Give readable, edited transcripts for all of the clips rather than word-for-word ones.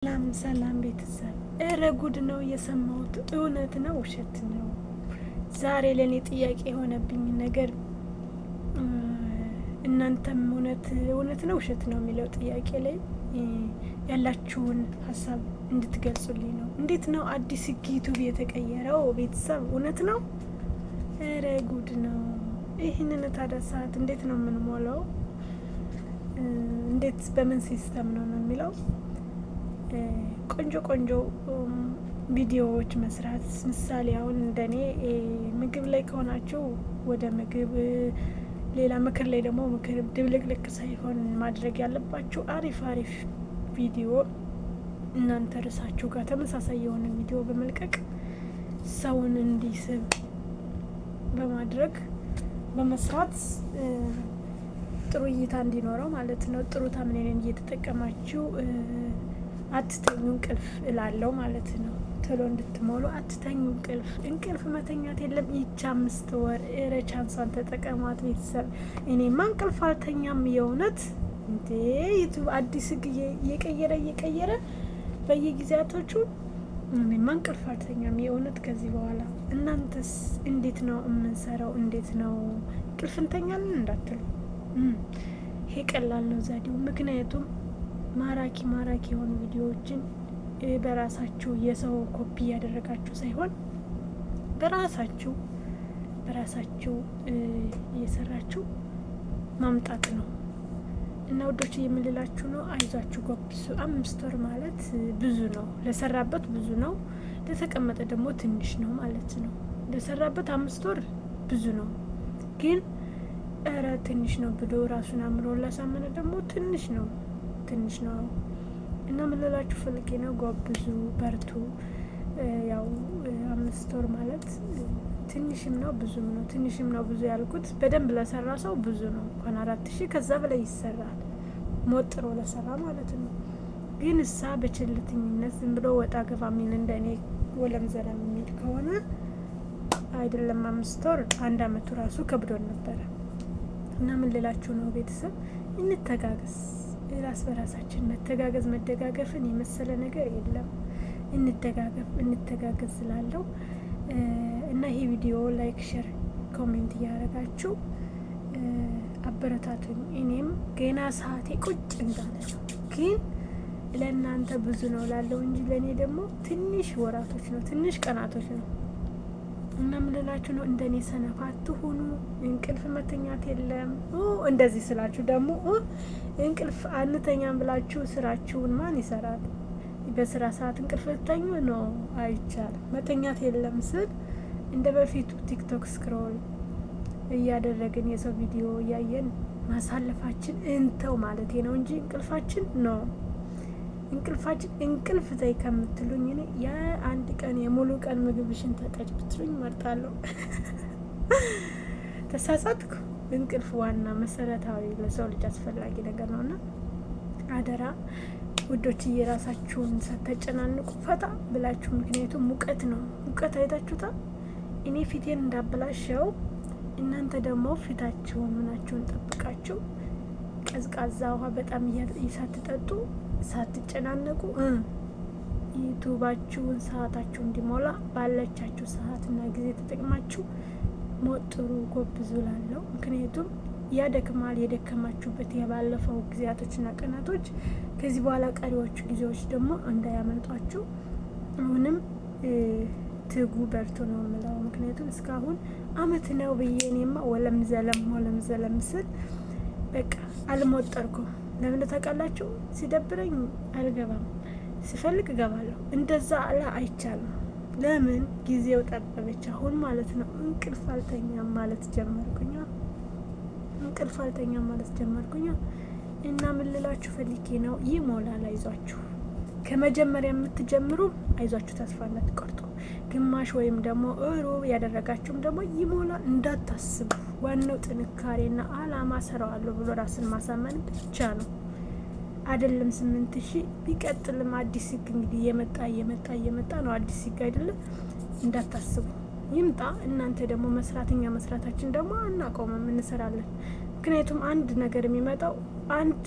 ሰላም ቤተሰብ፣ እረ ጉድ ነው የሰማሁት። እውነት ነው ውሸት ነው? ዛሬ ለእኔ ጥያቄ የሆነብኝ ነገር እናንተም እውነት ነው ውሸት ነው የሚለው ጥያቄ ላይ ያላችሁን ሀሳብ እንድትገልጹልኝ ነው። እንዴት ነው አዲስ ህግ ዩቱብ የተቀየረው? ቤተሰብ እውነት ነው? እረ ጉድ ነው። ይህንን ታዲያ ሰዓት እንዴት ነው የምንሞላው? እንዴት በምን ሲስተም ነው የሚለው? ቆንጆ ቪዲዮዎች መስራት። ምሳሌ አሁን እንደኔ ምግብ ላይ ከሆናችሁ ወደ ምግብ፣ ሌላ ምክር ላይ ደግሞ ምክር፣ ድብልቅልቅ ሳይሆን ማድረግ ያለባችሁ አሪፍ ቪዲዮ እናንተ ርዕሳችሁ ጋር ተመሳሳይ የሆነ ቪዲዮ በመልቀቅ ሰውን እንዲስብ በማድረግ በመስራት ጥሩ እይታ እንዲኖረው ማለት ነው። ጥሩ ታምኔልን እየተጠቀማችሁ አትተኙ እንቅልፍ እላለው ማለት ነው። ቶሎ እንድትሞሉ አትተኙ እንቅልፍ መተኛት የለም። ይቺ 5 ወር ቻንሷን ተጠቀሟት ቤተሰብ። እኔማ እንቅልፍ አልተኛም የእውነት እንዴ። ዩቱብ አዲስ ህግ እየቀየረ በየጊዜያቶቹ እኔማ እንቅልፍ አልተኛም የእውነት ከዚህ በኋላ። እናንተስ እንዴት ነው የምንሰራው? እንዴት ነው እንቅልፍ እንተኛለን እንዳትሉ፣ ይሄ ቀላል ነው ዘዴው። ምክንያቱም ማራኪ የሆኑ ቪዲዮዎችን በራሳችሁ የሰው ኮፒ ያደረጋችሁ ሳይሆን በራሳችሁ እየሰራችሁ ማምጣት ነው። እና ውዶች የምልላችሁ ነው፣ አይዟችሁ ጎብሱ። 5 ወር ማለት ብዙ ነው፣ ለሰራበት ብዙ ነው፣ ለተቀመጠ ደግሞ ትንሽ ነው ማለት ነው። ለሰራበት 5 ወር ብዙ ነው፣ ግን እረ ትንሽ ነው ብሎ ራሱን አምሮ ላሳመነ ደግሞ ትንሽ ነው እና ምንላችሁ ፈልጌ ነው፣ ጎብዙ፣ በርቱ። ያው 5 ወር ማለት ትንሽም ነው ብዙም ነው። ትንሽም ነው ብዙ ያልኩት በደንብ ለሰራ ሰው ብዙ ነው። እንኳን 4000 ከዛ በላይ ይሰራል ሞጥሮ ለሰራ ማለት ነው። ግን እሳ በቸልተኝነት ዝም ብሎ ወጣ ገባ የሚል እንደኔ ወለም ዘለም የሚል ከሆነ አይደለም 5 ወር 1 አመቱ ራሱ ከብዶን ነበረ። እና ምን ልላችሁ ነው ቤተሰብ፣ እንተጋገዝ። ራስ በራሳችን መተጋገዝ መደጋገፍን የመሰለ ነገር የለም። እንተጋገዝ ስላለው እና ይሄ ቪዲዮ ላይክ፣ ሼር፣ ኮሜንት እያደረጋችሁ አበረታቱኝ። እኔም ገና ሰዓቴ ቁጭ እንዳለ ነው፣ ግን ለእናንተ ብዙ ነው ላለው እንጂ ለእኔ ደግሞ ትንሽ ወራቶች ነው፣ ትንሽ ቀናቶች ነው። እና ምንላችሁ ነው፣ እንደኔ ሰነፍ አትሁኑ። እንቅልፍ መተኛት የለም። እንደዚህ ስላችሁ ደግሞ እንቅልፍ አንተኛም ብላችሁ ስራችሁን ማን ይሰራል? በስራ ሰዓት እንቅልፍ ተኙ ነው አይቻልም። መተኛት የለም ስል እንደ በፊቱ ቲክቶክ ስክሮል እያደረግን የሰው ቪዲዮ እያየን ማሳለፋችን እንተው ማለት ነው እንጂ እንቅልፋችን ነው እንቅልፍ ዘይ ከምትሉኝ እኔ የአንድ ቀን የሙሉ ቀን ምግብሽን ተቀጭ ብትሉኝ መርጣለሁ። ተሳሳትኩ። እንቅልፍ ዋና መሰረታዊ ለሰው ልጅ አስፈላጊ ነገር ነውና አደራ ውዶች የራሳችሁን ሳታጨናንቁ ፈታ ብላችሁ። ምክንያቱም ሙቀት ነው። ሙቀት አይታችሁታል። እኔ ፊቴን እንዳበላሸው እናንተ ደግሞ ፊታችሁን ምናችሁን ጠብቃችሁ ቀዝቃዛ ውሃ በጣም ሳትጠጡ ሳትጨናነቁ ዩቱባችሁን ሰዓታችሁ እንዲሞላ ባለቻችሁ ሰዓትና ጊዜ ተጠቅማችሁ ሞጥሩ፣ ጎብዙ ላለው። ምክንያቱም ያደክማል። የደከማችሁበት የባለፈው ጊዜያቶችና ቀናቶች ከዚህ በኋላ ቀሪዎቹ ጊዜዎች ደግሞ እንዳያመልጧችሁ አሁንም ትጉ፣ በርቱ ነው የምለው። ምክንያቱም እስካሁን አመት ነው ብዬ እኔማ ወለም ዘለም ስል በቃ አልሞጠርኩም። ለምን ታውቃላችሁ? ሲደብረኝ አልገባም፣ ሲፈልግ እገባለሁ። እንደዛ አይቻልም። ለምን ጊዜው ጠበበች አሁን ማለት ነው። እንቅልፍ አልተኛም ማለት ጀመርኩኝ። እና ምን ልላችሁ ፈልጌ ነው፣ ይሞላል። አይዟችሁ። ከመጀመሪያ የምትጀምሩ አይዟችሁ፣ ተስፋ እንዳትቆርጡ። ግማሽ ወይም ደግሞ ሩብ ያደረጋችሁም ደግሞ ይሞላል እንዳታስቡ። ዋናው ጥንካሬና አላማ ሰራዋለሁ ብሎ ራስን ማሳመን ብቻ ነው። አይደለም 8000 ቢቀጥልም አዲስ ህግ እንግዲህ እየመጣ ነው። አዲስ ህግ አይደለም እንዳታስቡ፣ ይምጣ። እናንተ ደግሞ መስራታችን ደግሞ አናቆምም፣ እንሰራለን። ምክንያቱም አንድ ነገር የሚመጣው አንድ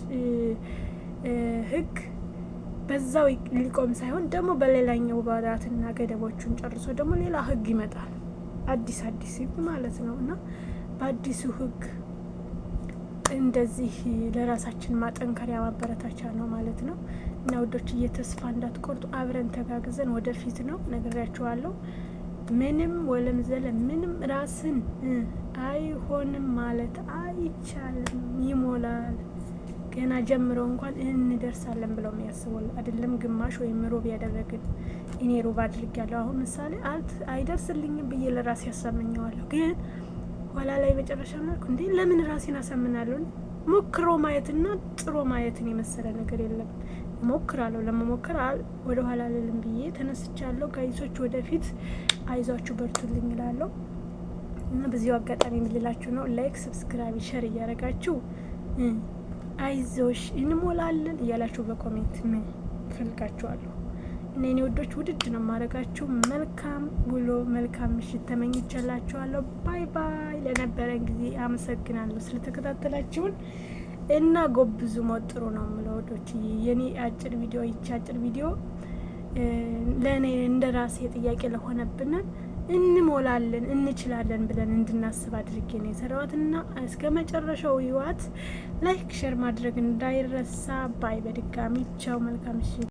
ህግ በዛው ሊቆም ሳይሆን ደግሞ በሌላኛው ወራትና ገደቦቹን ጨርሶ ደግሞ ሌላ ህግ ይመጣል። አዲስ ህግ ማለት ነው። እና በአዲሱ ህግ እንደዚህ ለራሳችን ማጠንከሪያ ማበረታቻ ነው ማለት ነው። እና ውዶች ተስፋ እንዳትቆርጡ፣ አብረን ተጋግዘን ወደፊት ነው። ነግሬያችኋለሁ። ምንም ወለም ዘለ ምንም ራስን አይሆንም ማለት አይቻልም። ይሞላል። ገና ጀምረው እንኳን እንደርሳለን ብለው የሚያስቡል አይደለም። ግማሽ ወይም ሩብ ያደረግን እኔ ሩብ አድርጊያለሁ። አሁን ምሳሌ አይደርስልኝም ብዬ ለራሴ ያሳምኘዋለሁ። ግን ኋላ ላይ መጨረሻ መልኩ እንዴ ለምን ራሴን አሳምናለሁ? ሞክሮ ማየትና ጥሮ ማየትን የመሰለ ነገር የለም። ሞክራለሁ። ለመሞከር ወደ ኋላ ልልም ብዬ ተነስቻለሁ። ጋይሶች ወደፊት አይዟችሁ፣ በርቱልኝ እላለሁ። እና በዚሁ አጋጣሚ የምልላችሁ ነው ላይክ፣ ሰብስክራይብ፣ ሼር እያደረጋችሁ አይዞሽ እንሞላለን እያላችሁ በኮሜንት ምን ፈልጋችኋለሁ። እና እኔ ወዶች ውድድ ነው ማድረጋችሁ። መልካም ውሎ መልካም ምሽት ተመኝቻላችኋለሁ። ባይ ባይ። ለነበረን ጊዜ አመሰግናለሁ ስለተከታተላችሁን እና ጎብዙ ሞጥሩ ነው የምለው ወዶች። የኔ አጭር ቪዲዮ አጭር ቪዲዮ ለእኔ እንደ ራሴ ጥያቄ ለሆነብን እንሞላለን እንችላለን ብለን እንድናስብ አድርጌ ነው የሰራዋትና እስከ መጨረሻው ይዋት። ላይክ ሼር ማድረግ እንዳይረሳ። ባይ። በድጋሚ ቻው። መልካም ምሽት።